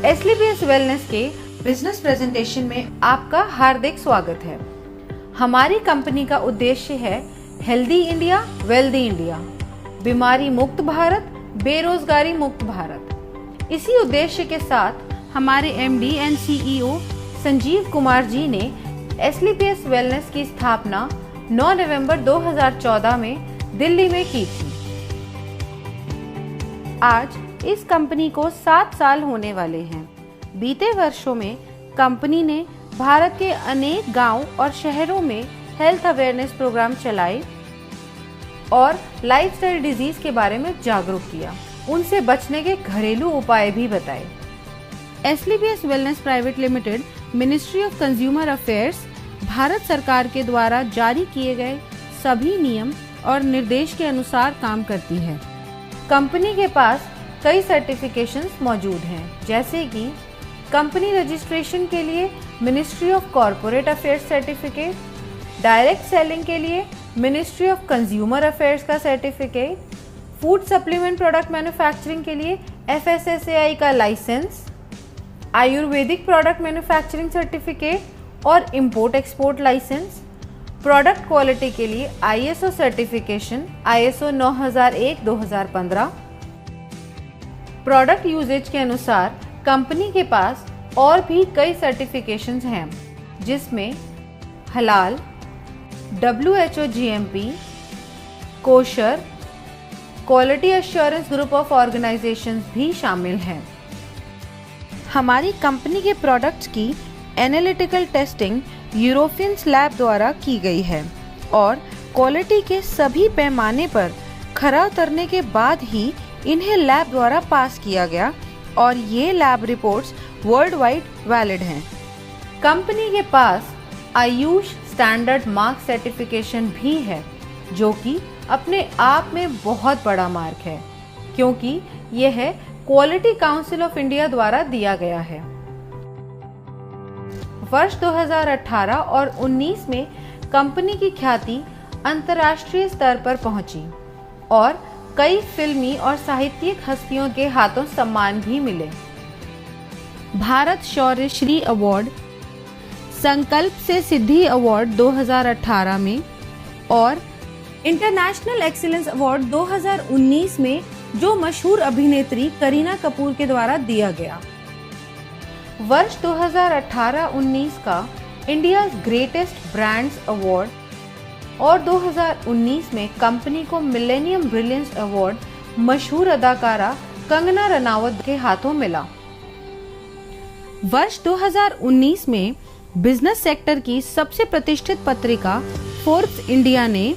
एसलीपीएस wellness के business presentation में आपका हार्दिक स्वागत है। हमारी कंपनी का उद्देश्य है हेल्दी इंडिया, वेल्दी इंडिया, बीमारी मुक्त भारत, बेरोजगारी मुक्त भारत। इसी उद्देश्य के साथ हमारे MD and CEO Sanjeev Kumar ji ने एसलीपीएस वेलनेस की स्थापना 9 नवंबर 2014 में दिल्ली में की थी। आज इस कंपनी को 7 साल होने वाले हैं। बीते वर्षों में कंपनी ने भारत के अनेक गांव और शहरों में हेल्थ अवेयरनेस प्रोग्राम चलाए और लाइफस्टाइल डिजीज के बारे में जागरूक किया, उनसे बचने के घरेलू उपाय भी बताए। SLPS wellness private limited ministry of consumer affairs Bharat सरकार के द्वारा जारी किए गए सभी नियम और निर्देश के अनुसार काम करती है। कंपनी के पास कई सर्टिफिकेशंस मौजूद हैं, जैसे कि कंपनी रजिस्ट्रेशन के लिए ministry of corporate affairs certificate, direct selling के लिए मिनिस्ट्री ऑफ कंज्यूमर अफेयर्स का certificate, food supplement product manufacturing के लिए FSSAI का license, ayurvedic product manufacturing certificate और import export license, product quality के लिए ISO certification ISO 9001-2015। Product uses के अनुसार कंपनी के पास और भी कई सर्टिफिकेशंस हैं, जिसमें हलाल, WHO GMP, kosher, quality assurance group of organisations भी शामिल हैं। हमारी कंपनी के प्रोडक्ट्स की एनालिटिकल टेस्टिंग यूरोपियंस लैब द्वारा की गई है और क्वालिटी के सभी पैमाने पर खरा उतरने के बाद ही इन्हें लैब द्वारा पास किया गया और ये lab reports world wide valid हैं। कंपनी के पास आयुष स्टैंडर्ड मार्क सर्टिफिकेशन भी है, जो कि अपने आप में बहुत बड़ा मार्क है, क्योंकि यह क्वालिटी काउंसिल ऑफ इंडिया द्वारा दिया गया है। वर्ष 2018 और 19 में कंपनी की ख्याति अंतर्राष्ट्रीय स्तर पर पहुंची और कई फिल्मी और साहित्यिक हस्तियों के हाथों सम्मान भी मिले। भारत शौर्य श्री अवार्ड, संकल्प से सिद्धि अवार्ड 2018 में और इंटरनेशनल एक्सीलेंस अवार्ड 2019 में जो मशहूर अभिनेत्री करीना कपूर के द्वारा दिया गया। वर्ष 2018-19 का इंडिया ग्रेटेस्ट ब्रांड्स अवार्ड और 2019 में कंपनी को मिलेनियम ब्रिलियंस अवार्ड मशहूर अदाकारा कंगना रनावत के हाथों मिला। वर्ष 2019 में बिजनेस सेक्टर की सबसे प्रतिष्ठित पत्रिका फोर्ब्स इंडिया ने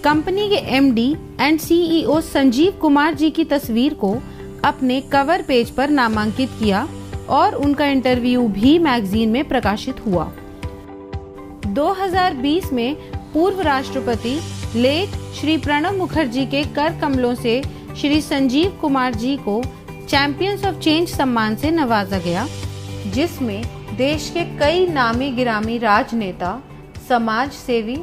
कंपनी के MD and CEO Sanjeev Kumar ji की तस्वीर को अपने कवर पेज पर नामांकित किया और उनका इंटरव्यू भी मैगजीन में प्रकाशित हुआ। 2020 में पूर्व राष्ट्रपति लेट श्री प्रणब मुखर्जी के कर कमलों से श्री संजीव कुमार जी को चैंपियंस ऑफ चेंज सम्मान से नवाजा गया, जिसमें देश के कई नामी गिरामी राजनेता, समाज सेवी,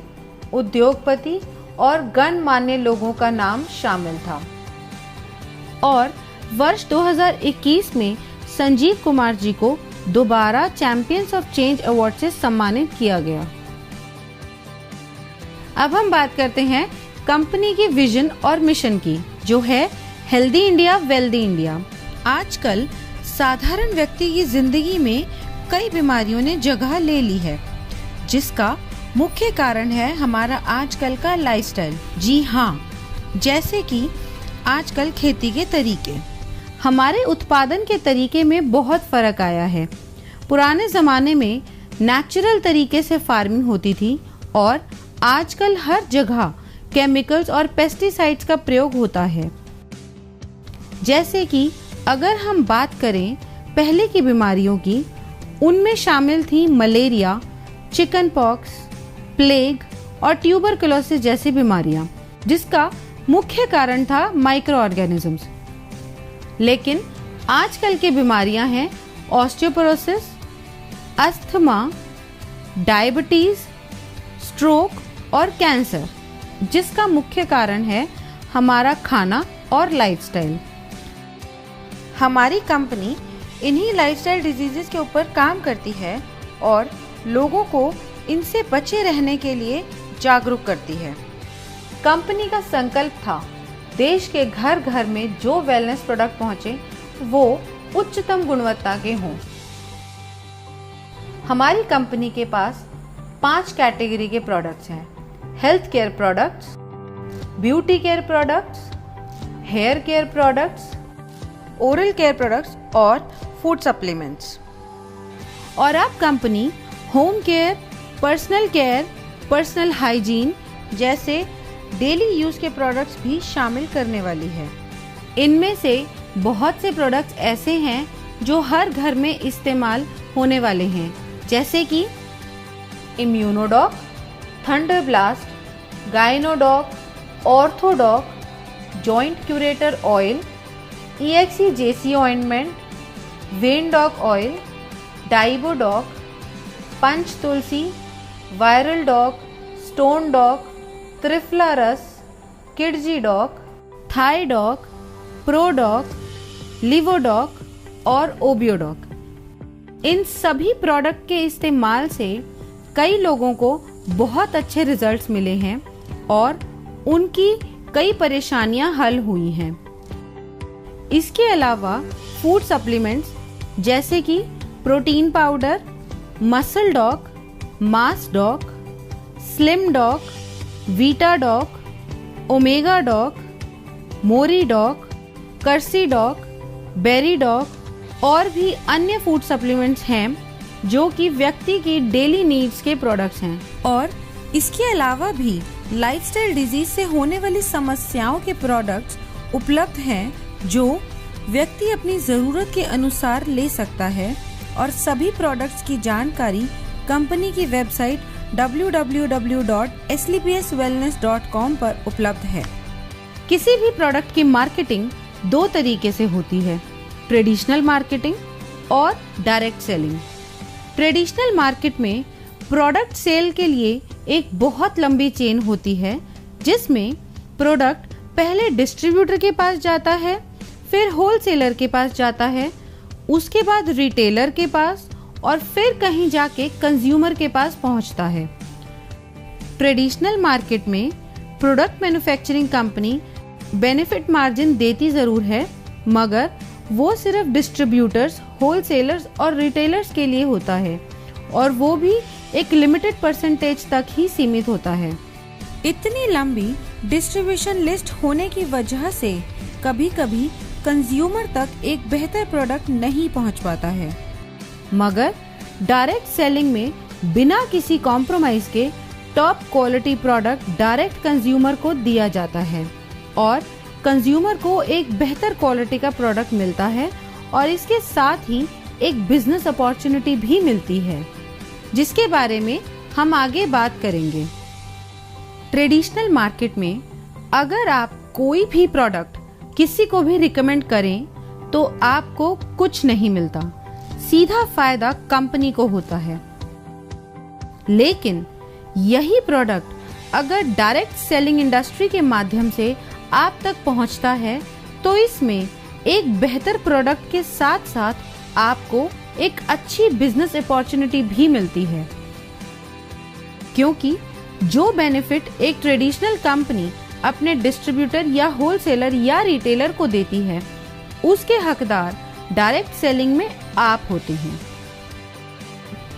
उद्योगपति और गणमान्य लोगों का नाम शामिल था। और वर्ष 2021 में संजीव कुमार जी को दोबारा चैंपियंस ऑफ चेंज अवार्ड से सम्मानित किया गया। अब हम बात करते हैं कंपनी की विजन और मिशन की, जो है हेल्दी इंडिया, वेल्दी इंडिया। आजकल साधारण व्यक्ति की जिंदगी में कई बीमारियों ने जगह ले ली है, जिसका मुख्य कारण है हमारा आजकल का लाइफस्टाइल। जी हाँ, जैसे कि आजकल खेती के तरीके, हमारे उत्पादन के तरीके में बहुत फर्क आया है। पुराने जमाने में नेचुरल तरीके से फार्मिंग होती थी और आजकल हर जगह केमिकल्स और पेस्टिसाइड्स का प्रयोग होता है। जैसे कि अगर हम बात करें पहले की बीमारियों की, उनमें शामिल थी मलेरिया, चिकन पॉक्स, प्लेग और ट्यूबरकुलोसिस जैसी बीमारियां, जिसका मुख्य कारण था माइक्रो ऑर्गेनिजम्स। लेकिन आजकल की बीमारियां हैं ऑस्टियोपोरोसिस, अस्थमा, डायबिटीज, स्ट्रोक और कैंसर, जिसका मुख्य कारण है हमारा खाना और लाइफस्टाइल। हमारी कंपनी इन्हीं लाइफस्टाइल डिजीजेस के ऊपर काम करती है और लोगों को इनसे बचे रहने के लिए जागरूक करती है। कंपनी का संकल्प था देश के घर घर में जो वेलनेस प्रोडक्ट पहुंचे वो उच्चतम गुणवत्ता के हों। हमारी कंपनी के पास 5 कैटेगरी के प्रोडक्ट्स हैं: health care products, beauty care products, hair care products, oral care products और फूड सप्लीमेंट्स। और अब company home care, personal care, personal hygiene जैसे डेली यूज के प्रोडक्ट्स भी शामिल करने वाली है। इनमें से बहुत से प्रोडक्ट्स ऐसे हैं जो हर घर में इस्तेमाल होने वाले हैं, जैसे कि Immunodoc, thunder blast, Gynodoc, Orthodoc, joint curator oil, EXE-JC ointment, Vendoc oil, Dibodoc, Panch Tulsi, viral doc, stone doc, Triphala Ras, Kidzy doc, Thai doc, Prodoc, Livodoc और ओबियोडॉक। इन सभी प्रोडक्ट के इस्तेमाल से कई लोगों को बहुत अच्छे रिजल्ट्स मिले हैं और उनकी कई परेशानियां हल हुई हैं। इसके अलावा फूड सप्लीमेंट्स जैसे कि protein powder, muscle doc, mass doc, slim doc, vita doc, omega doc, मोरी डॉक, कर्सी डॉक, बेरी डॉक और भी अन्य फूड सप्लीमेंट्स हैं जो कि व्यक्ति की डेली नीड्स के प्रोडक्ट्स हैं। और इसके अलावा भी लाइफस्टाइल डिजीज से होने वाली समस्याओं के प्रोडक्ट्स उपलब्ध हैं जो व्यक्ति अपनी ज़रूरत के अनुसार ले सकता है। और सभी प्रोडक्ट्स की जानकारी कंपनी की वेबसाइट www.slpswellness.com पर उपलब्ध है। किसी भी प्रोडक्ट की मार्केटिंग 2 तरीके से होती है: ट्रेडिशनल मार्केटिंग और डायरेक्ट सेलिंग। ट्रेडिशनल मार्केट में प्रोडक्ट सेल के लिए एक बहुत लंबी चेन होती है, जिसमें प्रोडक्ट पहले डिस्ट्रीब्यूटर के पास जाता है, फिर होलसेलर के पास जाता है, उसके बाद रिटेलर के पास और फिर कहीं जाके कंज्यूमर के पास पहुंचता है। ट्रेडिशनल मार्केट में product manufacturing company benefit margin देती ज़रूर है, मगर वो सिर्फ डिस्ट्रीब्यूटर्स, होलसेलर्स और रिटेलर्स के लिए होता है और वो भी एक लिमिटेड परसेंटेज तक ही सीमित होता है। इतनी लंबी डिस्ट्रीब्यूशन लिस्ट होने की वजह से कभी कभी कंज्यूमर तक एक बेहतर प्रोडक्ट नहीं पहुंच पाता है। मगर डायरेक्ट सेलिंग में बिना किसी कॉम्प्रोमाइज के top quality product direct consumer को दिया जाता है और कंज्यूमर को एक बेहतर क्वालिटी का प्रोडक्ट मिलता है और इसके साथ ही एक बिजनेस अपॉर्चुनिटी भी मिलती है, जिसके बारे में हम आगे बात करेंगे। ट्रेडिशनल मार्केट में अगर आप कोई भी प्रोडक्ट किसी को भी रिकमेंड करें तो आपको कुछ नहीं मिलता, सीधा फायदा कंपनी को होता है। लेकिन यही प्रोडक्ट अगर डायरेक्ट सेलिंग इंडस्ट्री के माध्यम से आप तक पहुंचता है तो इसमें एक बेहतर प्रोडक्ट के साथ साथ आपको एक अच्छी बिजनेस अपॉर्चुनिटी भी मिलती है, क्योंकि जो बेनिफिट एक ट्रेडिशनल कंपनी अपने डिस्ट्रीब्यूटर या होलसेलर या रिटेलर को देती है, उसके हकदार डायरेक्ट सेलिंग में आप होते हैं।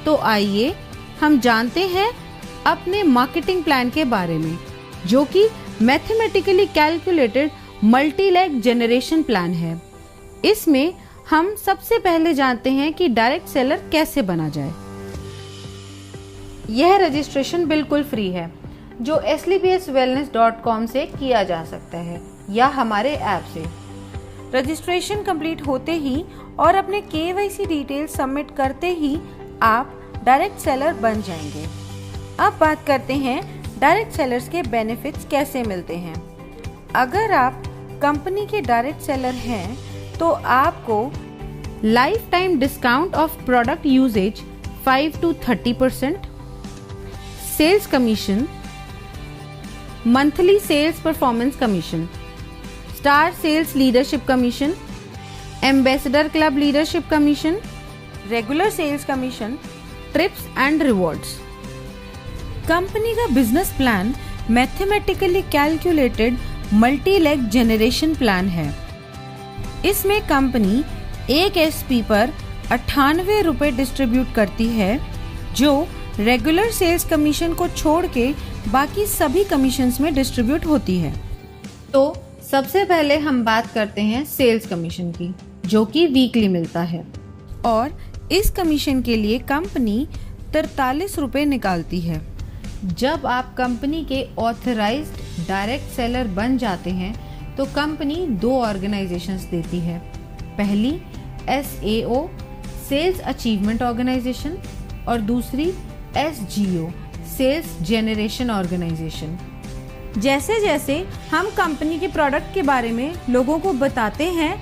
तो आइए हम जानते हैं अपने मार्केटिंग प्लान के बारे में, जो कि mathematically calculated multi leg generation plan है। इसमें हम सबसे पहले जानते हैं कि डायरेक्ट सेलर कैसे बना जाए। यह रजिस्ट्रेशन बिल्कुल फ्री है, जो slpswellness.com से किया जा सकता है या हमारे ऐप से। रजिस्ट्रेशन कंप्लीट होते ही और अपने KYC डिटेल सबमिट करते ही आप डायरेक्ट सेलर बन जाएंगे। अब बात करते हैं डायरेक्ट सेलर्स के बेनिफिट्स कैसे मिलते हैं। अगर आप कंपनी के डायरेक्ट सेलर हैं तो आपको life time discount of product uses 5 to 30%, sales commission, monthly sales performance commission, star sales leadership commission, ambassador club leadership commission, regular sales commission, trips and rewards. Company का business plan mathematically calculated multi leg generation plan है। इसमें company एक SP पर 98 रुपए distribute करती है, जो regular sales commission को छोड़ के बाकी सभी कमीशंस में डिस्ट्रीब्यूट होती है। तो सबसे पहले हम बात करते हैं सेल्स कमीशन की, जो कि वीकली मिलता है, और इस कमीशन के लिए कंपनी 43 रुपए निकालती है। जब आप कंपनी के ऑथराइज्ड डायरेक्ट सेलर बन जाते हैं तो कंपनी 2 ऑर्गेनाइजेशंस देती है। पहली SAO सेल्स अचीवमेंट ऑर्गेनाइजेशन और दूसरी SGO सेल्स जेनरेशन ऑर्गेनाइजेशन। जैसे जैसे हम कंपनी के प्रोडक्ट के बारे में लोगों को बताते हैं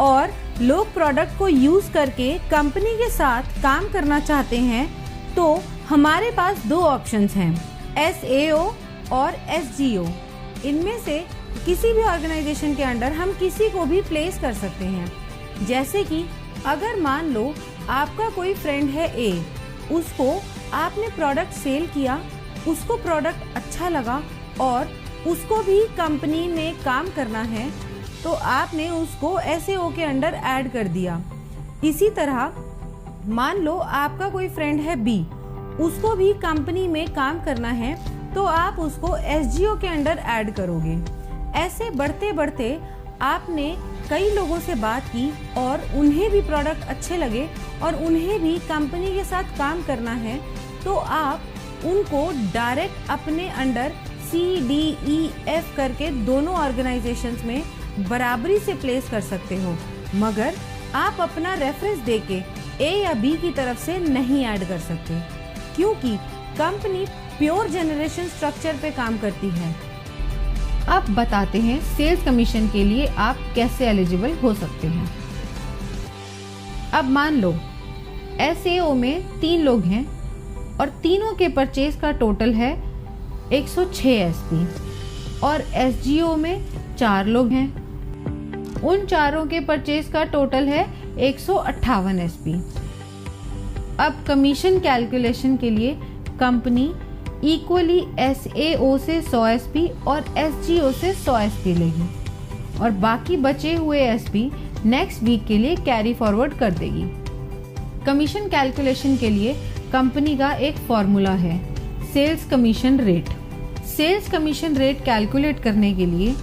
और लोग प्रोडक्ट को यूज़ करके कंपनी के साथ काम करना चाहते हैं, तो हमारे पास 2 ऑप्शंस हैं, SAO और SGO। इनमें से किसी भी ऑर्गेनाइजेशन के अंडर हम किसी को भी प्लेस कर सकते हैं। जैसे कि अगर मान लो आपका कोई फ्रेंड है A, उसको आपने प्रोडक्ट सेल किया, उसको प्रोडक्ट अच्छा लगा और उसको भी कंपनी में काम करना है, तो आपने उसको SAO के अंडर ऐड कर दिया। इसी तरह मान लो आपका कोई फ्रेंड है B, उसको भी कंपनी में काम करना है, तो आप उसको SGO के अंडर ऐड करोगे। ऐसे बढ़ते बढ़ते आपने कई लोगों से बात की और उन्हें भी प्रोडक्ट अच्छे लगे और उन्हें भी कंपनी के साथ काम करना है, तो आप उनको डायरेक्ट अपने अंडर CDEF करके दोनों ऑर्गेनाइजेशंस में बराबरी से प्लेस कर सकते हो, मगर आप अपना रेफरेंस देके A या B की तरफ से नहीं ऐड कर सकते, क्योंकि कंपनी प्योर जनरेशन स्ट्रक्चर पे काम करती है। अब बताते हैं सेल्स कमीशन के लिए आप कैसे एलिजिबल हो सकते हैं। अब मान लो SAO में 3 लोग हैं और तीनों के परचेज का टोटल है 106 SP, और SGO में 4 लोग हैं, उन चारों के परचेज का टोटल है 158 SP। अब कमीशन कैलकुलेशन के लिए कंपनी इक्वली SAO से 100 SP और SGO से 100 SP लेगी और बाकी बचे हुए SP नेक्स्ट वीक के लिए कैरी फॉरवर्ड कर देगी। कमीशन कैलकुलेशन के लिए कंपनी का एक फॉर्मूला है, sales commission rate. Sales commission rate calculate करने के लिए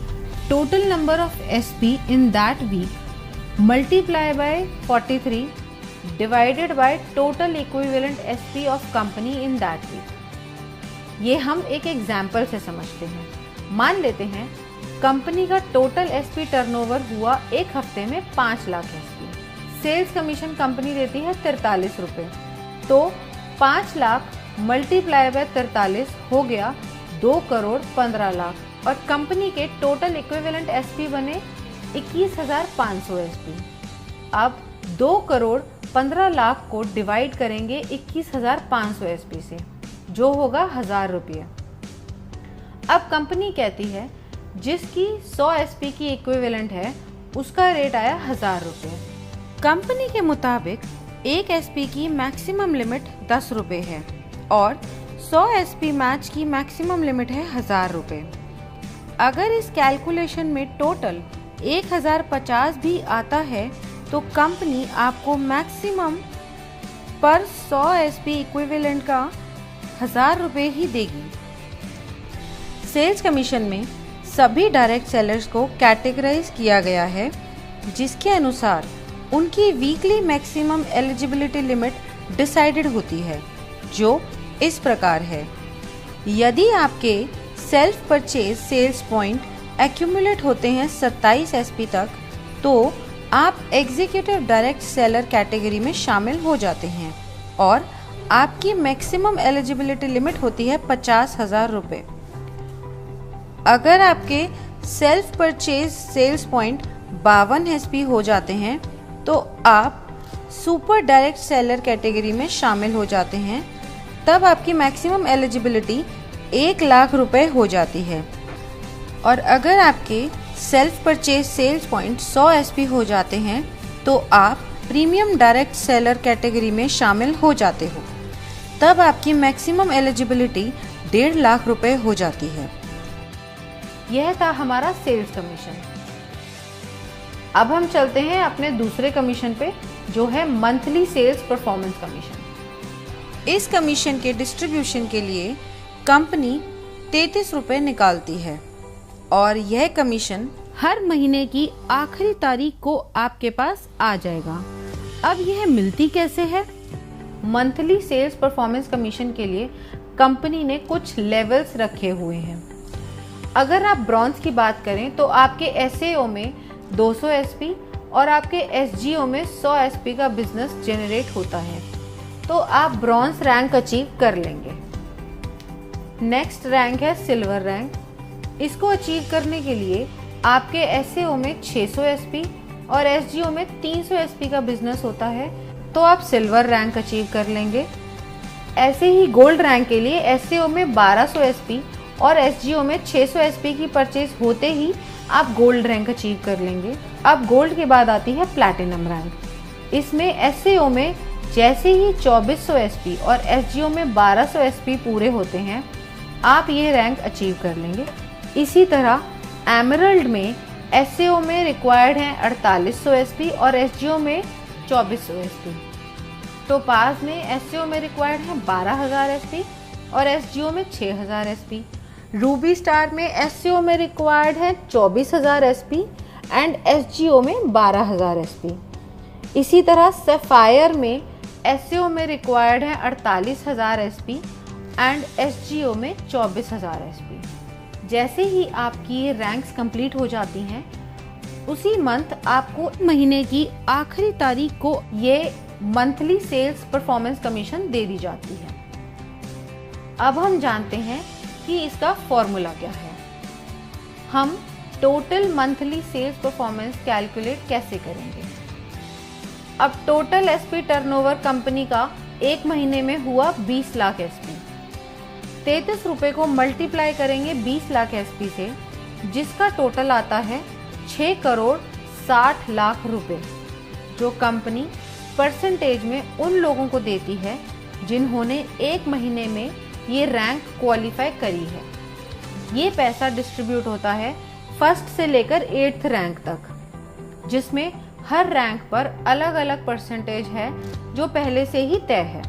total number of SP in that week multiply by 43 divided by total equivalent SP of company in that week. ये हम एक एग्जाम्पल से समझते हैं। मान लेते हैं कंपनी का टोटल SP टर्नओवर हुआ एक हफ्ते में 5 lakh SP। Sales commission company देती है 43 रुपये, तो 5 लाख मल्टीप्लाई बाय 43 हो गया 2 करोड़ 15 लाख और कंपनी के टोटल इक्विवेलेंट SP बने 21,500 SP। अब 2 करोड़ 15 लाख को डिवाइड करेंगे 21,500 SP से, जो होगा 1000 रुपये। अब कंपनी कहती है जिसकी 100 SP की इक्विवेलेंट है उसका रेट आया 1000 रुपये। कंपनी के मुताबिक एक SP की मैक्सिमम लिमिट 10 रुपये है और 100 SP मैच की मैक्सिमम लिमिट है 1000 रुपये। अगर इस कैलकुलेशन में टोटल 1050 भी आता है तो कंपनी आपको मैक्सिमम पर 100 SP इक्विवेलेंट का 1000 रुपये ही देगी। सेल्स कमीशन में सभी डायरेक्ट सेलर्स को कैटेगराइज किया गया है, जिसके अनुसार उनकी weekly maximum eligibility limit decided होती है, जो इस प्रकार है। यदि आपके self purchase sales point accumulate होते हैं 27 SP तक, तो आप एग्जीक्यूटिव डायरेक्ट सेलर कैटेगरी में शामिल हो जाते हैं और आपकी मैक्सिमम एलिजिबिलिटी लिमिट होती है 50,000 रुपये। अगर आपके self purchase sales point 52 SP हो जाते हैं तो आप सुपर डायरेक्ट सेलर कैटेगरी में शामिल हो जाते हैं, तब आपकी मैक्सिमम एलिजिबिलिटी 1 लाख रुपए हो जाती है। और अगर आपके self purchase sales point 100 SP हो जाते हैं तो तो आप प्रीमियम डायरेक्ट सेलर कैटेगरी में शामिल हो जाते हो। तब आपकी मैक्सिमम एलिजिबिलिटी 1.5 लाख रुपए हो जाती है। यह था हमारा सेल्स कमीशन। अब हम चलते हैं अपने दूसरे कमीशन पे, जो है मंथली सेल्स परफॉर्मेंस कमीशन। इस कमीशन के डिस्ट्रीब्यूशन के लिए कंपनी 33 रुपए निकालती है और यह कमीशन हर महीने की आखिरी तारीख को आपके पास आ जाएगा। अब यह मिलती कैसे है? मंथली सेल्स परफॉर्मेंस कमीशन के लिए कंपनी ने कुछ लेवल्स रखे हुए हैं। अगर आप ब्रॉन्ज की बात करें तो आपके एसएओ में 200 एसपी और आपके एसजीओ में 100 एसपी का बिजनेस जनरेट होता है, तो आप ब्रॉन्ज रैंक अचीव कर लेंगे। नेक्स्ट रैंक है सिल्वर रैंक। इसको अचीव करने के लिए आपके एसएओ में 600 एसपी और एसजीओ में 300 एसपी का बिजनेस होता है, तो आप सिल्वर रैंक अचीव कर लेंगे। ऐसे ही गोल्ड रैंक के लिए एसएओ में 1200 एसपी और एसजीओ में 600 एसपी की परचेज होते ही आप गोल्ड रैंक अचीव कर लेंगे। अब गोल्ड के बाद आती है प्लैटिनम रैंक। इसमें एसएओ में जैसे ही 2400 एसपी और एसजीओ में 1200 एसपी पूरे होते हैं, आप ये रैंक अचीव कर लेंगे। इसी तरह एमरल्ड में एसएओ में रिक्वायर्ड है 4800 एसपी और एसजीओ में 2400 एसपी। टोपाज में एसएओ में रिक्वायर्ड है 12000 एसपी और एसजीओ में 6000 एसपी। रूबी स्टार में एसएओ में रिक्वायर्ड है 24000 एसपी एंड एसजीओ में 12000 एसपी। इसी तरह सफायर में एसएओ में रिक्वायर्ड है 48000 एसपी एंड एसजीओ में 24000 एसपी। जैसे ही आपकी ये रैंक्स कंप्लीट हो जाती हैं, उसी मंथ आपको महीने की आखिरी तारीख को ये मंथली सेल्स परफॉर्मेंस कमीशन दे दी जाती है। अब हम जानते हैं कि इसका फॉर्मूला क्या है। हम total monthly sales performance calculate कैसे करेंगे? अब टोटल एसपी टर्नओवर कंपनी का एक महीने में हुआ 20 लाख एसपी। 33 रुपए को मल्टीप्लाई करेंगे 20 लाख एसपी से, जिसका टोटल आता है 6 करोड़ 60 लाख रुपए, जो कंपनी परसेंटेज में उन लोगों को देती है जिन्होंने एक महीने में ये रैंक क्वालिफाई करी है। ये पैसा डिस्ट्रीब्यूट होता है फर्स्ट से लेकर 8th रैंक तक, जिसमें हर रैंक पर अलग अलग परसेंटेज है जो पहले से ही तय है।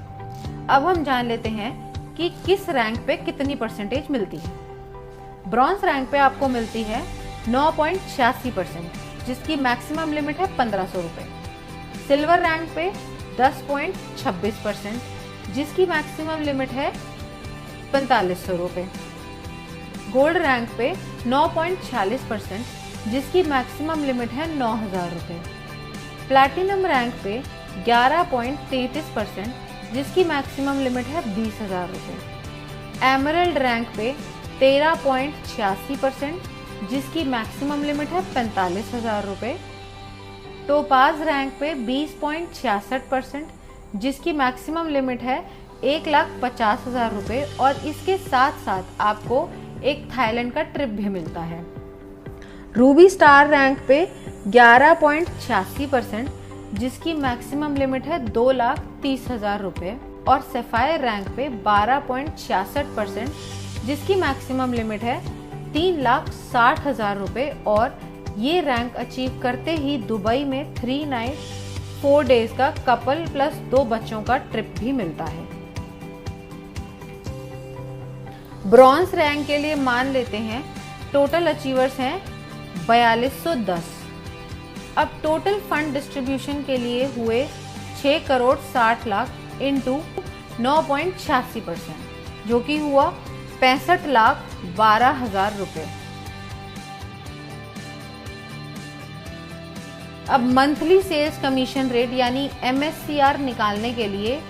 अब हम जान लेते हैं कि किस रैंक पे कितनी परसेंटेज मिलती है। ब्रॉन्ज रैंक पे आपको मिलती है 9.86%, जिसकी मैक्सिमम लिमिट है 1500 रुपए। सिल्वर रैंक पे 10.26%, जिसकी मैक्सिमम लिमिट है 4500 रुपए। गोल्ड रैंक पे 9.46%, जिसकी मैक्सिमम लिमिट है 9000 रुपए। प्लैटिनम रैंक पे 11.33%, जिसकी मैक्सिमम लिमिट है 20000 रुपए। एमरल्ड रैंक पे 13.86%, जिसकी मैक्सिमम लिमिट है 45000 रुपए। टोपाज रैंक पे 20.66%, जिसकी मैक्सिमम लिमिट है 1,50,000 रुपए और इसके साथ साथ आपको एक थाईलैंड का ट्रिप भी मिलता है। रूबी स्टार रैंक पे 11.86%, जिसकी मैक्सिमम लिमिट है 2,30,000 रुपए और सफायर रैंक पे 12.66%, जिसकी मैक्सिमम लिमिट है 3,60,000 रुपए और ये रैंक अचीव करते ही दुबई में 3 नाइट 4 डेज का कपल प्लस 2 बच्चों का ट्रिप भी मिलता है। ब्रॉन्ज रैंक के लिए मान लेते हैं टोटल अचीवर्स हैं 4210। अब टोटल फंड डिस्ट्रीब्यूशन के लिए हुए 6 करोड़ 60 लाख इंटू 9.86%, जो कि हुआ 65,12,000 रुपए। अब मंथली सेल्स कमीशन रेट यानी MSCR निकालने के लिए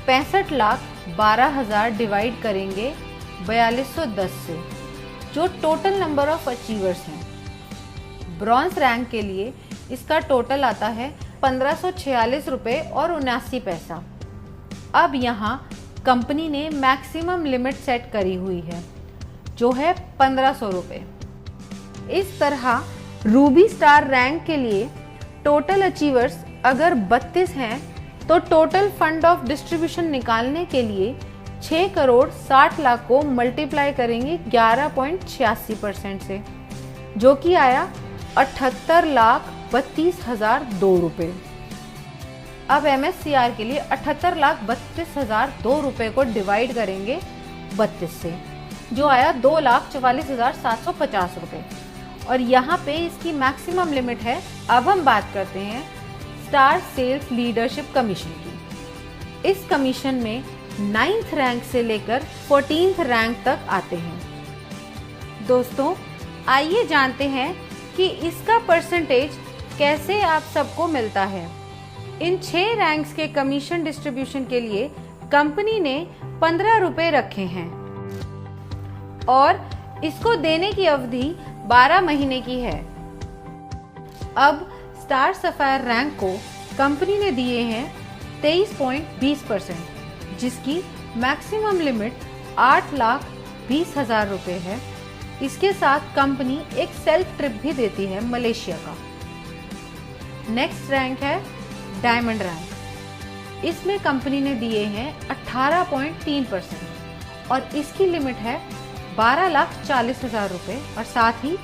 65,12,000 डिवाइड करेंगे 4210 से, जो टोटल नंबर ऑफ अचीवर्स हैं। ब्रॉन्ज रैंक के लिए इसका टोटल आता है 1546 रुपये और 79 पैसा। अब यहाँ कंपनी ने मैक्सिमम लिमिट सेट करी हुई है, जो है 1500 रुपये। इस तरह रूबी स्टार रैंक के लिए टोटल अचीवर्स अगर 32 हैं तो टोटल फंड ऑफ डिस्ट्रीब्यूशन निकालने के लिए 6 करोड़ 60 लाख को मल्टीप्लाई करेंगे 11.86% से, जो कि आया 78,32,002 रुपये। अब MSCR के लिए 78,32,002 रुपये को डिवाइड करेंगे 32 से, जो आया 2,44,750 रुपये। और यहाँ पे इसकी मैक्सिमम लिमिट है। अब हम बात करते हैं स्टार सेल्स लीडरशिप कमीशन की। इस कमीशन में 9th रैंक से लेकर 14th रैंक तक आते हैं। दोस्तों, आइए जानते हैं कि इसका परसेंटेज कैसे आप सबको मिलता है। इन 6 रैंक्स के कमीशन डिस्ट्रीब्यूशन के लिए कंपनी ने 15 रुपए रखे हैं और इसको देने की अवधि 12 महीने की है। अब स्टार सफायर रैंक को कंपनी ने दिए हैं 23.20%, जिसकी मैक्सिमम लिमिट 8,20,000 रुपये है। इसके साथ कंपनी एक सेल्फ ट्रिप भी देती है मलेशिया का। नेक्स्ट रैंक है डायमंड रैंक। इसमें कंपनी ने दिए हैं 18.3% और इसकी लिमिट है 12,40,000 रुपये। और साथ ही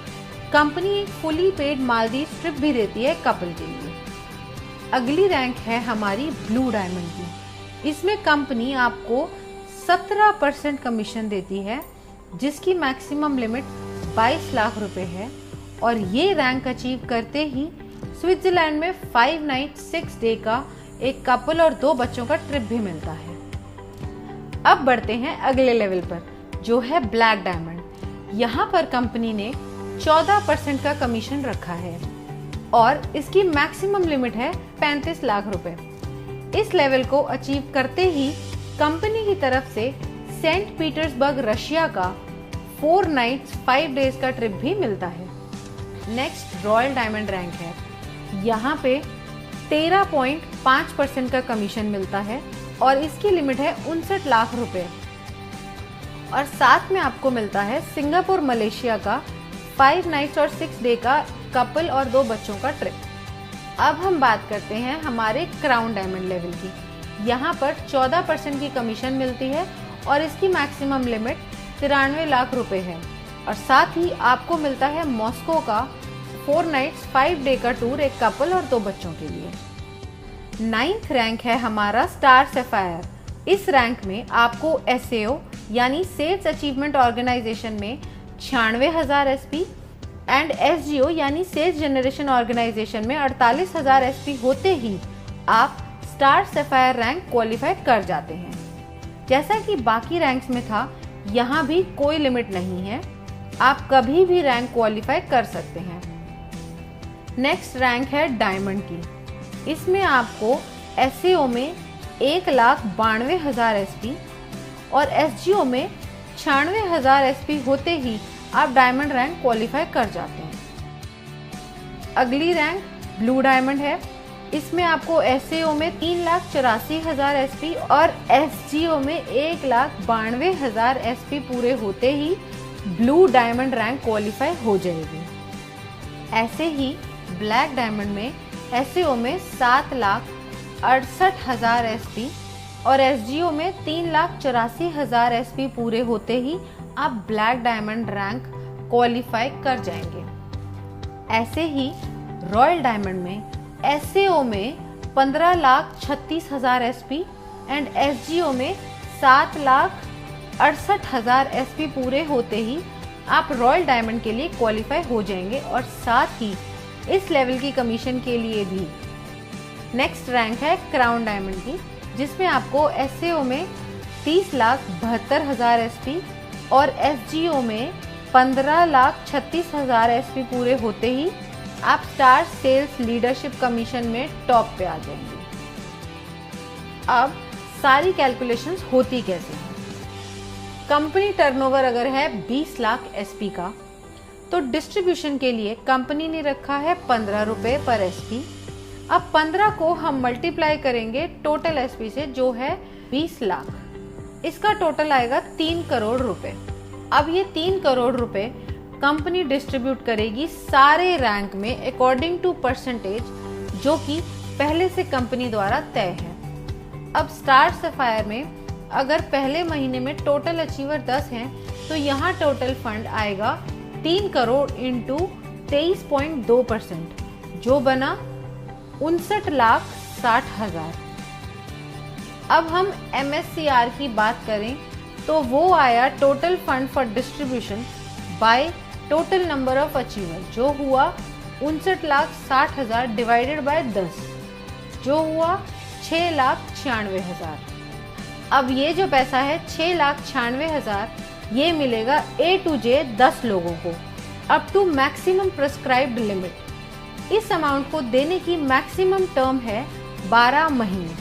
कंपनी एक फुली पेड मालदीव ट्रिप भी देती है कपल के लिए। अगली रैंक है हमारी ब्लू डायमंड की। इसमें कंपनी आपको 17% कमीशन देती है, जिसकी मैक्सिमम लिमिट 22 लाख रुपए है। और ये रैंक अचीव करते ही स्विट्जरलैंड में 5 नाइट 6 डे का एक कपल और 2 बच्चों का ट्रिप भी मिलता है। अब बढ़ते हैं अगले लेवल पर, जो है ब्लैक डायमंड। यहाँ पर कंपनी ने 14% का कमीशन रखा है और इसकी मैक्सिमम लिमिट है 35 लाख रुपए। इस लेवल को अचीव करते ही कंपनी की तरफ से सेंट पीटर्सबर्ग रशिया का 4 नाइट्स 5 डेज का ट्रिप भी मिलता है। नेक्स्ट रॉयल डायमंड रैंक है। यहाँ पे 13.5% का कमीशन मिलता है और इसकी लिमिट है 59 लाख रुपए। और साथ में आपको मिलता है सिंगापुर मलेशिया का 5 नाइट्स और 6 डे का कपल और 2 बच्चों का ट्रिप। अब हम बात करते हैं हमारे क्राउन डायमंड लेवल की। यहाँ पर 14% की कमीशन मिलती है और इसकी मैक्सिमम लिमिट 93 लाख रुपए है। और साथ ही आपको मिलता है मॉस्को का 4 नाइट्स 5 डे का टूर एक कपल और 2 बच्चों के लिए। 9th रैंक है हमारा स्टार सफायर। इस रैंक में आपको SAO यानी सेल्स अचीवमेंट ऑर्गेनाइजेशन में 96,000 SP एंड SGO यानी सेल्स जनरेशन ऑर्गेनाइजेशन में 48,000 SP होते ही आप स्टार सफायर रैंक क्वालिफाई कर जाते हैं। जैसा कि बाकी रैंक्स में था, यहाँ भी कोई लिमिट नहीं है, आप कभी भी रैंक क्वालिफाई कर सकते हैं। नेक्स्ट रैंक है डायमंड की। इसमें आपको SAO में 1,92,000 SP और SGO में 96,000 SP होते ही आप डायमंड रैंक क्वालिफाई कर जाते हैं। अगली रैंक ब्लू डायमंड है। इसमें आपको SAO में 3,84,000 SP और SGO में 1,92,000 SP पूरे होते ही ब्लू डायमंड रैंक क्वालिफाई हो जाएगी। ऐसे ही ब्लैक डायमंड में SAO में 7,68,000 SP और SGO में 3,84,000 SP पूरे होते ही आप ब्लैक डायमंड रैंक क्वालिफाई कर जाएंगे। ऐसे ही रॉयल डायमंड में SAO में 15,36,000 SP एंड SGO में 7,68,000 SP पूरे होते ही आप रॉयल डायमंड के लिए क्वालिफाई हो जाएंगे और साथ ही इस लेवल की कमीशन के लिए भी। नेक्स्ट रैंक है क्राउन डायमंड की, जिसमें आपको SAO में 30,72,000 SP और SGO में 15,36,000 SP पूरे होते ही आप स्टार सेल्स लीडरशिप कमीशन में टॉप पे आ जाएंगे। अब सारी कैलकुलेशंस होती कैसे हैं। कंपनी टर्नओवर अगर है 20 लाख SP का, तो डिस्ट्रीब्यूशन के लिए कंपनी ने रखा है 15 रुपए पर SP। अब 15 को हम मल्टीप्लाई करेंगे टोटल SP से, जो है 20 लाख। इसका टोटल आएगा 3 करोड़ रुपए। अब ये 3 करोड़ रुपए कंपनी डिस्ट्रीब्यूट करेगी सारे रैंक में अकॉर्डिंग टू परसेंटेज, जो कि पहले से कंपनी द्वारा तय है। अब स्टार सफायर में अगर पहले महीने में टोटल अचीवर 10 हैं तो यहाँ टोटल फंड आएगा 3 करोड़ इंटू 23.2%, जो बना 59,60,000। अब हम MSCR की बात करें तो वो आया total fund for distribution by total number of achiever, जो हुआ 59,60,000 डिवाइडेड बाय 10, जो हुआ 6,96,000। अब ये जो पैसा है 6,96,000 ये मिलेगा A to J 10 लोगों को up to maximum prescribed limit. इस अमाउंट को देने की मैक्सिमम टर्म है 12 महीने,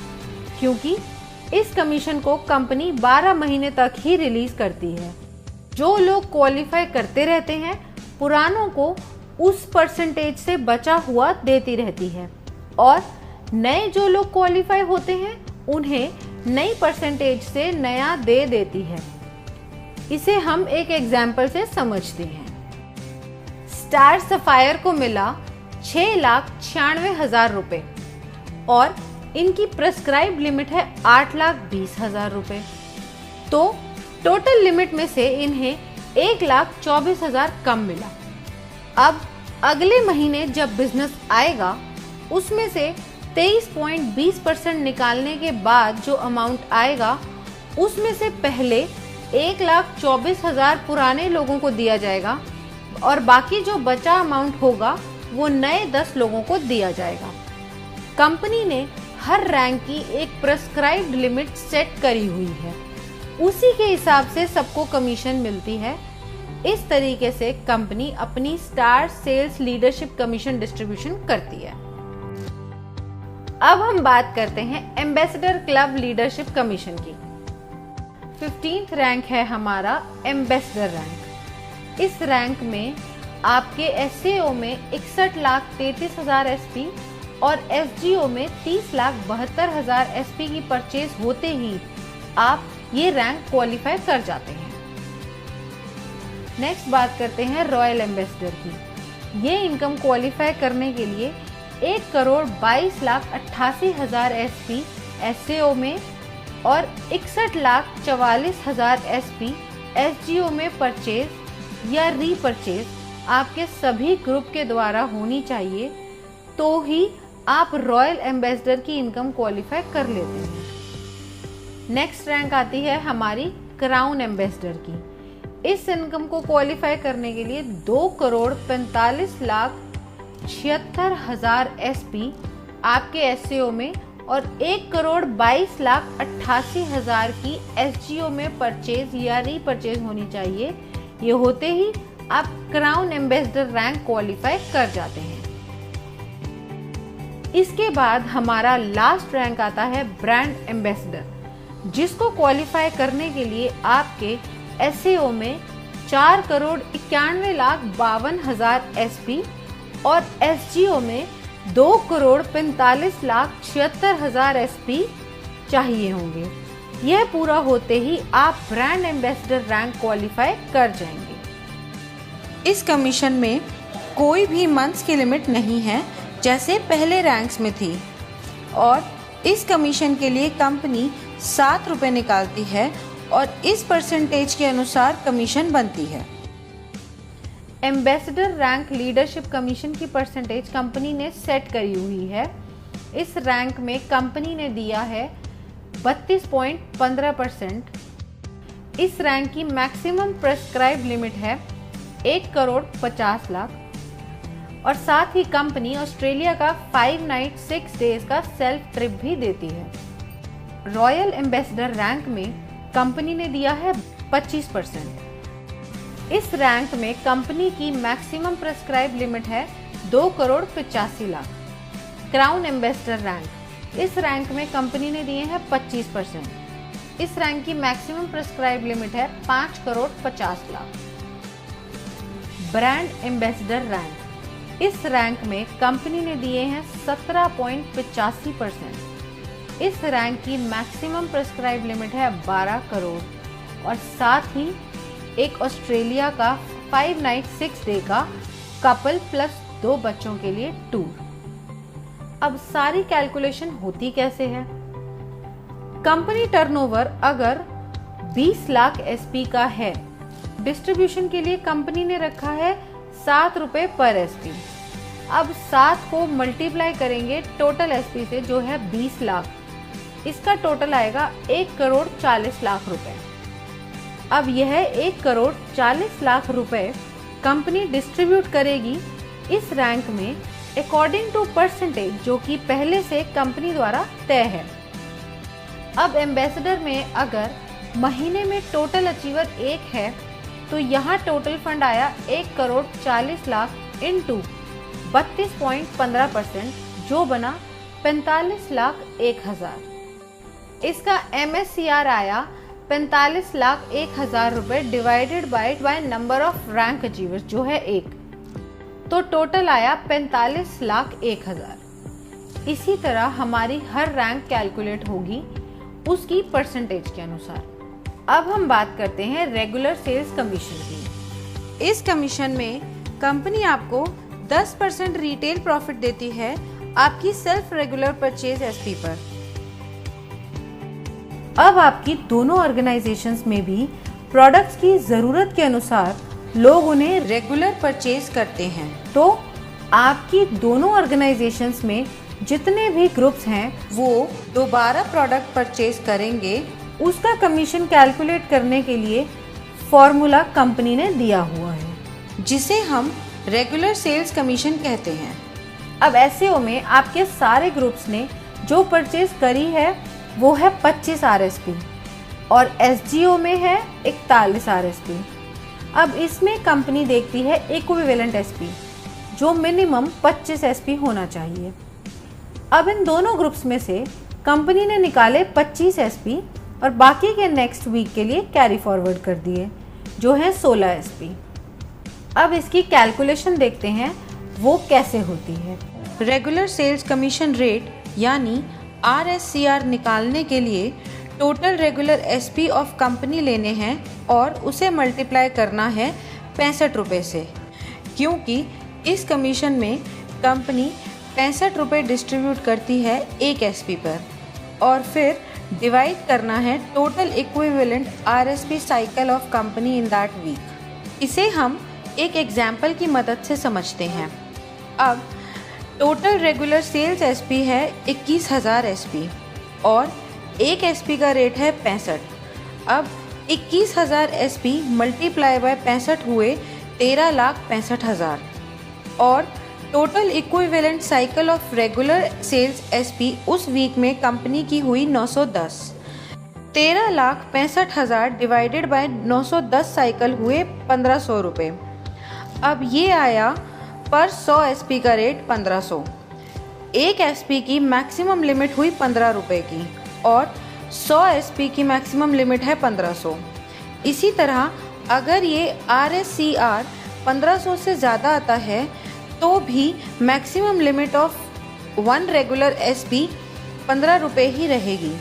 क्योंकि इस कमीशन को कंपनी 12 महीने तक ही रिलीज करती है। जो लोग क्वालिफाई करते रहते हैं पुरानों को उस परसेंटेज से बचा हुआ देती रहती है, और नए जो लोग क्वालिफाई होते हैं उन्हें नई परसेंटेज से नया दे देती है। इसे हम एक एग्जाम्पल से समझते हैं। स्टार सफायर को मिला 6,96,000 रुपए और इनकी प्रेस्क्राइब लिमिट है 8,20,000 रुपए, तो टोटल लिमिट में से इन्हें 1,24,000 कम मिला। अब अगले महीने जब बिजनेस आएगा उसमें से 23.20% निकालने के बाद जो अमाउंट आएगा उसमें से पहले 1,24,000 पुराने लोगों को दिया जाएगा और बाकी जो बचा अमाउंट होगा वो नए 10 लोगों को दिया जाएगा। कंपनी ने हर रैंक की एक प्रेस्क्राइब्ड लिमिट सेट करी हुई है, उसी के हिसाब से सबको कमीशन मिलती है। इस तरीके से कंपनी अपनी star sales leadership commission distribution करती है। अब हम बात करते हैं एम्बेसडर क्लब लीडरशिप कमीशन की। 15th रैंक है हमारा एम्बेसडर रैंक। इस रैंक में आपके SAO में 61,33,000 SP और SGO में 30,72,000 SP की परचेज होते ही आप ये रैंक क्वालिफाई कर जाते हैं। नेक्स्ट बात करते हैं रॉयल एम्बेसडर की। ये इनकम क्वालिफाई करने के लिए 1,22,88,000 SP SAO में और 61,44,000 SP SGO में परचेज या रीपरचेज आपके सभी ग्रुप के द्वारा होनी चाहिए, तो ही आप रॉयल एम्बेसडर की इनकम क्वालिफाई कर लेते हैं। नेक्स्ट रैंक आती है हमारी क्राउन एम्बेसडर की। इस इनकम को क्वालिफाई करने के लिए 2,45,76,000 SP आपके SAO में और 1,22,88,000 की SGO में परचेज या रीपरचेज होनी चाहिए। ये होते ही आप क्राउन एम्बेसडर रैंक क्वालिफाई कर जाते हैं। इसके बाद हमारा लास्ट रैंक आता है ब्रांड एम्बेसडर, जिसको क्वालिफाई करने के लिए आपके SAO में 4,91,52,000 SP और SGO में 2,45,76,000 SP चाहिए होंगे। यह पूरा होते ही आप ब्रांड एम्बेसडर रैंक क्वालिफाई कर जाएंगे। इस कमीशन में कोई भी मंथ्स की लिमिट नहीं है जैसे पहले रैंक्स में थी, और इस कमीशन के लिए कंपनी 7 रुपये निकालती है और इस परसेंटेज के अनुसार कमीशन बनती है। एम्बेसडर रैंक लीडरशिप कमीशन की परसेंटेज कंपनी ने सेट करी हुई है। इस रैंक में कंपनी ने दिया है 32.15%। इस रैंक की मैक्सिमम प्रेस्क्राइब लिमिट है 1,50,00,000 और साथ ही कंपनी ऑस्ट्रेलिया का 5 नाइट 6 डेज का सेल्फ ट्रिप भी देती है। रॉयल एम्बेसडर रैंक में कंपनी ने दिया है 25%। इस रैंक में कंपनी की मैक्सिमम प्रेस्क्राइब लिमिट है 2,85,00,000। क्राउन एम्बेसडर रैंक, इस रैंक में कंपनी ने दिए हैं 25%। इस रैंक की मैक्सिमम प्रेस्क्राइब लिमिट है 5,50,00,000। ब्रांड एम्बेसडर रैंक, इस रैंक में कंपनी ने दिए हैं 17.85%। इस रैंक की मैक्सिमम प्रेस्क्राइब लिमिट है 12 करोड़ और साथ ही एक ऑस्ट्रेलिया का 5 नाइट 6 डे का कपल प्लस 2 बच्चों के लिए टूर। अब सारी कैलकुलेशन होती कैसे है? कंपनी टर्नओवर अगर 20 लाख एसपी का है, डिस्ट्रीब्यूशन के लिए कंपनी ने रखा है 7 रुपए पर एसपी। अब 7 को मल्टीप्लाई करेंगे टोटल एसपी से जो है 20 लाख, इसका टोटल आएगा 1 करोड़ 40 लाख रुपए। अब यह 1 करोड़ 40 लाख रुपए कंपनी डिस्ट्रीब्यूट करेगी इस रैंक में अकॉर्डिंग टू परसेंटेज जो कि पहले से कंपनी द्वारा तय है। अब एम्बेसडर में अगर महीने में टोटल अचीवर 1 है तो यहाँ टोटल फंड आया 1 करोड़ 40 लाख इंटू 32.15% जो बना 45 लाख 1,000। इसका MSCR आया 45 लाख 1,000 रुपए divided by number of rank achievers जो है 1, तो टोटल आया 45 लाख 1,000। इसी तरह हमारी हर रैंक कैलकुलेट होगी उसकी परसेंटेज के अनुसार। अब हम बात करते हैं रेगुलर सेल्स कमीशन की। इस कमीशन में कंपनी आपको 10% रिटेल प्रॉफिट देती है आपकी सेल्फ रेगुलर परचेज एसपी पर। अब आपकी दोनों ऑर्गेनाइजेशंस में भी प्रोडक्ट्स की जरूरत के अनुसार लोग उन्हें रेगुलर परचेज करते हैं, तो आपकी दोनों ऑर्गेनाइजेशंस में जितने भी ग्रुप्स हैं वो दोबारा प्रोडक्ट परचेज करेंगे, उसका कमीशन कैलकुलेट करने के लिए फॉर्मूला कंपनी ने दिया हुआ है जिसे हम रेगुलर सेल्स कमीशन कहते हैं। अब एसईओ में आपके सारे ग्रुप्स ने जो परचेज करी है वो है 25 आरएसपी और एसजीओ में है 41 आरएसपी। अब इसमें कंपनी देखती है इक्विवेलेंट एसपी जो मिनिमम 25 एसपी होना चाहिए। अब इन दोनों ग्रुप्स में से कंपनी ने निकाले 25 एसपी और बाकी के नेक्स्ट वीक के लिए कैरी फॉरवर्ड कर दिए जो है 16 एसपी। अब इसकी कैलकुलेशन देखते हैं वो कैसे होती है। रेगुलर सेल्स कमीशन रेट यानी RSCR निकालने के लिए total regular SP of company लेने हैं और उसे मल्टीप्लाई करना है 65 रुपये से, क्योंकि इस कमीशन में कंपनी 65 रुपये डिस्ट्रीब्यूट करती है एक एसपी पर और फिर डिवाइड करना है total equivalent RSP cycle of company in that week. इसे हम एक एग्जाम्पल की मदद से समझते हैं। अब टोटल रेगुलर सेल्स एसपी है 21,000 एसपी और एक एसपी का रेट है 65। अब 21,000 एसपी मल्टीप्लाई बाय 65 हुए 13,65,000 और total equivalent cycle of regular sales SP उस वीक में कंपनी की हुई 910। 13,65,000 डिवाइडेड बाय 910 साइकिल हुए 1,500 रुपये। अब ये आया पर 100 एसपी का रेट 1,500। एक एसपी की मैक्सिमम लिमिट हुई 15 रुपये की और 100 एसपी की मैक्सिमम लिमिट है 1,500। इसी तरह अगर ये RSCR 1,500 से ज़्यादा आता है तो भी maximum limit of 1 regular SP 15 रुपये ही रहेगी।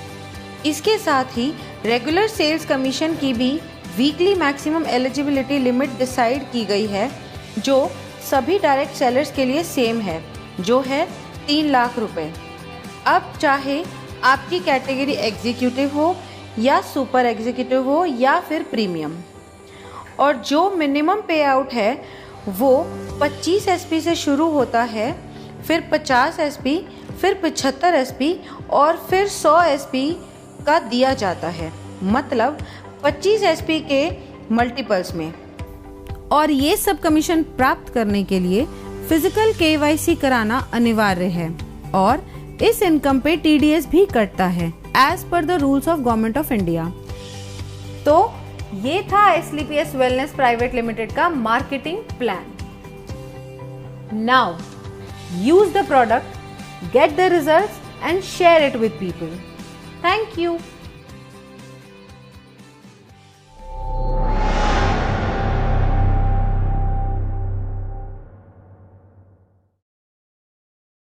इसके साथ ही रेगुलर सेल्स कमीशन की भी weekly maximum eligibility limit decide की गई है जो सभी डायरेक्ट सेलर्स के लिए सेम है जो है 3 लाख रुपए। अब चाहे आपकी कैटेगरी एग्जीक्यूटिव हो या सुपर एग्जीक्यूटिव हो या फिर प्रीमियम, और जो मिनिमम पे आउट है वो 25 एसपी से शुरू होता है, फिर 50 एसपी, फिर 75 एसपी और फिर 100 एसपी का दिया जाता है, मतलब 25 एसपी के मल्टीपल्स में। और ये सब कमीशन प्राप्त करने के लिए फिजिकल KYC कराना अनिवार्य है और इस इनकम पे TDS भी कटता है as per the rules of government of India. तो ये था SLPS वेलनेस प्राइवेट लिमिटेड का marketing plan. Now use the product, get the results and share it with people. Thank you.